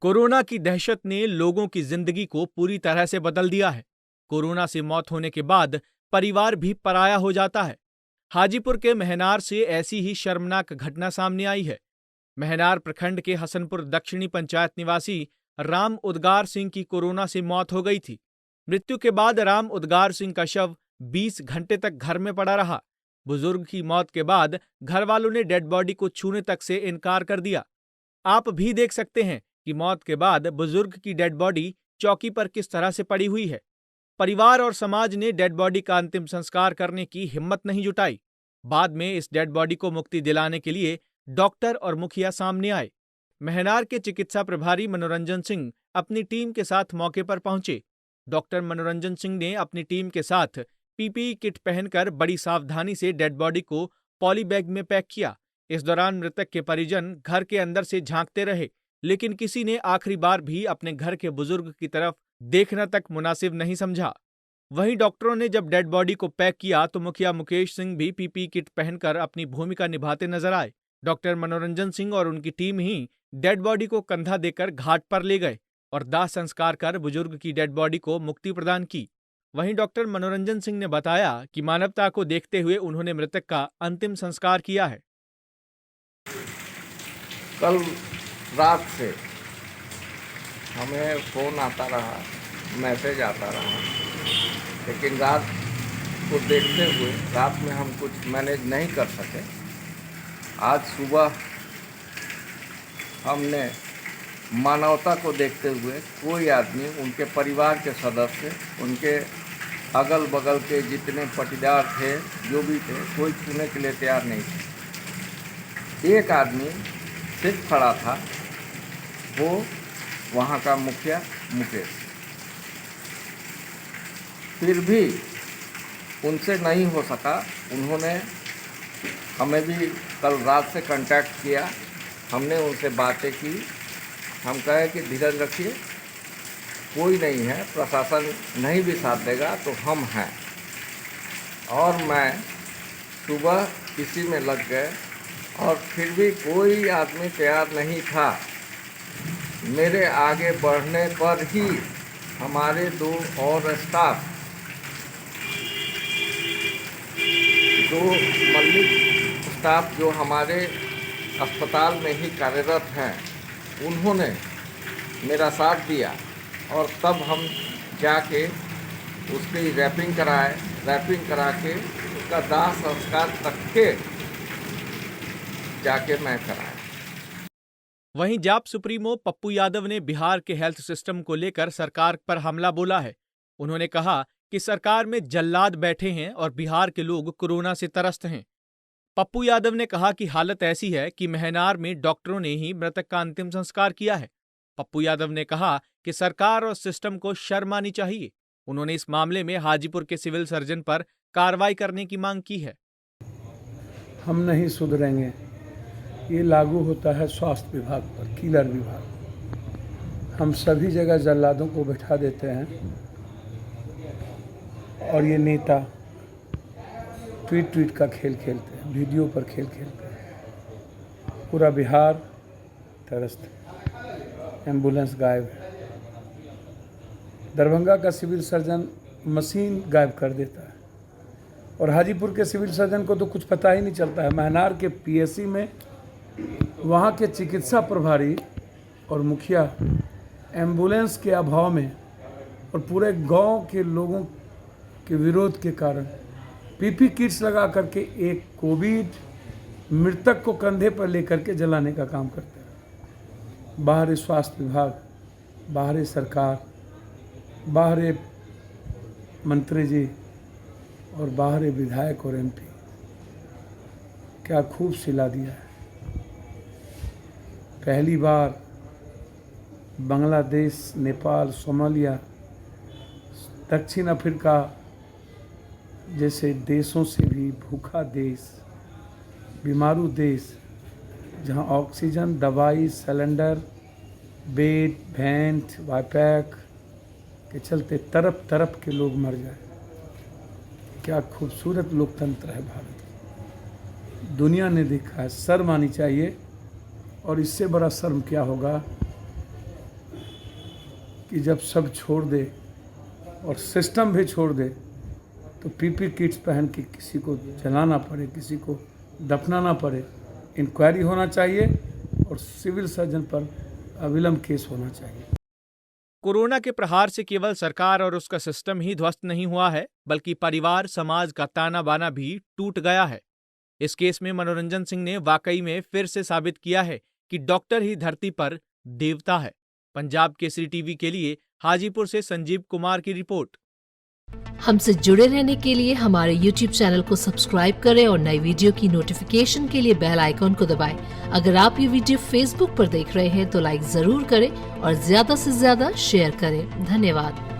Corona की दहशत ने लोगों की जिंदगी को पूरी तरह से बदल दिया है। कोरोना से मौत होने के बाद परिवार भी पराया हो जाता है। हाजीपुर के महनार से ऐसी ही शर्मनाक घटना सामने आई है। महनार प्रखंड के हसनपुर दक्षिणी पंचायत निवासी राम उद्गार सिंह की कोरोना से मौत हो गई थी। मृत्यु के बाद राम उद्गार सिंह का शव 20 घंटे तक घर में पड़ा रहा। बुजुर्ग की मौत के बाद घर वालों ने डेड बॉडी को छूने तक से इनकार कर दिया। आप भी देख सकते हैं कि मौत के बाद बुजुर्ग की डेड बॉडी चौकी पर किस तरह से पड़ी हुई है। परिवार और समाज ने डेड बॉडी का अंतिम संस्कार करने की हिम्मत नहीं जुटाई। बाद में इस डेड बॉडी को मुक्ति दिलाने के लिए डॉक्टर और मुखिया सामने आए। महनार के चिकित्सा प्रभारी मनोरंजन सिंह अपनी टीम के साथ मौके पर पहुंचे। डॉक्टर मनोरंजन सिंह ने अपनी टीम के साथ पीपीई किट पहनकर बड़ी सावधानी से डेड बॉडी को पॉली बैग में पैक किया। इस दौरान मृतक के परिजन घर के अंदर से झांकते रहे, लेकिन किसी ने आखिरी बार भी अपने घर के बुजुर्ग की तरफ देखना तक मुनासिब नहीं समझा। वहीं डॉक्टरों ने जब डेड बॉडी को पैक किया तो मुखिया मुकेश सिंह भी पीपीई किट पहनकर अपनी भूमिका निभाते नजर आए। डॉक्टर मनोरंजन सिंह और उनकी टीम ही डेड बॉडी को कंधा देकर घाट पर ले गए और दाह संस्कार कर बुजुर्ग की डेड बॉडी को मुक्ति प्रदान की। वहीं डॉक्टर मनोरंजन सिंह ने बताया कि मानवता को देखते हुए उन्होंने मृतक का अंतिम संस्कार किया है। कल रात से हमें फ़ोन आता रहा, मैसेज आता रहा, लेकिन रात को देखते हुए रात में हम कुछ मैनेज नहीं कर सके। आज सुबह हमने मानवता को देखते हुए कोई आदमी, उनके परिवार के सदस्य, उनके अगल बगल के जितने पटीदार थे, जो भी थे, कोई छूने के लिए तैयार नहीं थे। एक आदमी सिर्फ खड़ा था, वो वहाँ का मुखिया मुकेश। फिर भी उनसे नहीं हो सका। उन्होंने हमें भी कल रात से कांटेक्ट किया, हमने उनसे बातें की। हम कहे कि धीरज रखिए, कोई नहीं है, प्रशासन नहीं भी साथ देगा तो हम हैं। और मैं सुबह इसी में लग गए और फिर भी कोई आदमी तैयार नहीं था। मेरे आगे बढ़ने पर ही हमारे 2 और स्टाफ, 2 मल्लिक स्टाफ जो हमारे अस्पताल में ही कार्यरत हैं, उन्होंने मेरा साथ दिया और तब हम जाके उसकी रैपिंग कराए। रैपिंग करा के उसका दाह संस्कार तक के जाके मैं कराया। वहीं जाप सुप्रीमो पप्पू यादव ने बिहार के हेल्थ सिस्टम को लेकर सरकार पर हमला बोला है। उन्होंने कहा कि सरकार में जल्लाद बैठे हैं और बिहार के लोग कोरोना से त्रस्त हैं। पप्पू यादव ने कहा कि हालत ऐसी है कि महनार में डॉक्टरों ने ही मृतक का अंतिम संस्कार किया है। पप्पू यादव ने कहा कि सरकार और सिस्टम को शर्म आनी चाहिए। उन्होंने इस मामले में हाजीपुर के सिविल सर्जन पर कार्रवाई करने की मांग की है। हम नहीं सुधरेंगे, ये लागू होता है स्वास्थ्य विभाग पर, किलर विभाग। हम सभी जगह जल्लादों को बैठा देते हैं और ये नेता ट्वीट का खेल खेलते हैं, वीडियो पर खेल खेलते हैं। पूरा बिहार त्रस्त है, एम्बुलेंस गायब है। दरभंगा का सिविल सर्जन मशीन गायब कर देता है और हाजीपुर के सिविल सर्जन को तो कुछ पता ही नहीं चलता है। महनार के पीएससी में वहाँ के चिकित्सा प्रभारी और मुखिया एम्बुलेंस के अभाव में और पूरे गांव के लोगों के विरोध के कारण पीपी किट्स लगा करके एक कोविड मृतक को कंधे पर लेकर के जलाने का काम करते हैं। बाहरी स्वास्थ्य विभाग, बाहरी सरकार, बाहरी मंत्री जी और बाहरी विधायक और एमपी, क्या खूब सिला दिया है। पहली बार बांग्लादेश, नेपाल, सोमालिया, दक्षिण अफ्रीका जैसे देशों से भी भूखा देश, बीमारू देश, जहां ऑक्सीजन, दवाई, सिलेंडर, बेड, वेंट, वाईपैक के चलते तरफ तरफ के लोग मर जाए। क्या खूबसूरत लोकतंत्र है भारत। दुनिया ने देखा है, शर्म आनी चाहिए। और इससे बड़ा शर्म क्या होगा कि जब सब छोड़ दे और सिस्टम भी छोड़ दे तो पीपी किट्स पहन के किसी को जलाना पड़े, किसी को दफनाना पड़े। इंक्वायरी होना चाहिए और सिविल सर्जन पर अविलंब केस होना चाहिए। कोरोना के प्रहार से केवल सरकार और उसका सिस्टम ही ध्वस्त नहीं हुआ है, बल्कि परिवार समाज का ताना बाना भी टूट गया है। इस केस में मनोरंजन सिंह ने वाकई में फिर से साबित किया है कि डॉक्टर ही धरती पर देवता है। पंजाब केसरी टीवी के लिए हाजीपुर से संजीव कुमार की रिपोर्ट। हमसे जुड़े रहने के लिए हमारे YouTube चैनल को सब्सक्राइब करें और नई वीडियो की नोटिफिकेशन के लिए बेल आइकॉन को दबाएं। अगर आप ये वीडियो Facebook पर देख रहे हैं तो लाइक जरूर करें और ज्यादा से ज्यादा शेयर करें। धन्यवाद।